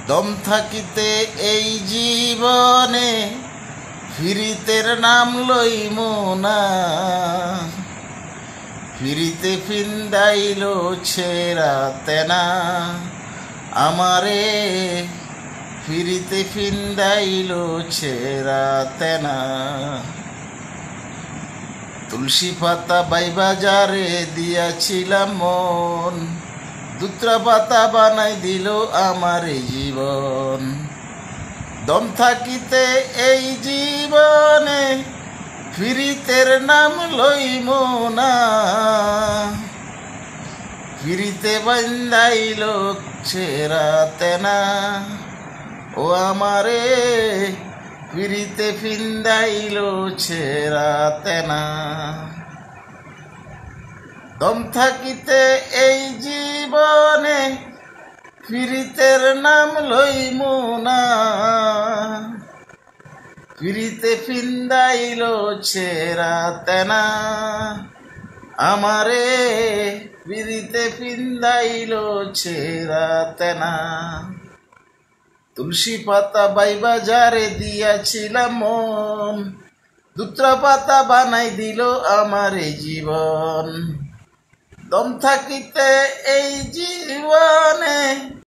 দম থাকিতে এই জীবনে ফিরিতের নাম লইম না। ফিরিতে ফিন্দাইল ছেঁড়া তেনা আমারে, ফিরিতে ফিন্দাইল ছেঁড়া তেনা। তুলসী পাতা বাইবাজারে দিয়াছিলাম মন, দুত্রা পাতা বানাই দিল আমার জীবন। দম থাকিতে এই জীবনে ফিরিতের নাম লইম না। ফিরিতে বান্ধাইল ছেঁড়া তেনা ও আমারে, ফিরিতে ফিন্দাইল ছেঁড়া তেনা। দম থাকিতে এই জীবনে ফিরিতের নাম লইম না। ফিরিতে ফিন্দাইল ছেঁড়া তেনা আমারে, ফিরিতে ফিন্দাইল ছেঁড়া তেনা। তুলসী পাতা বাইবাজারে দিয়াছিলাম মন, দুত্রা পাতা বানাই দিল আমার জীবন। দম থাকিতে এই জীবনে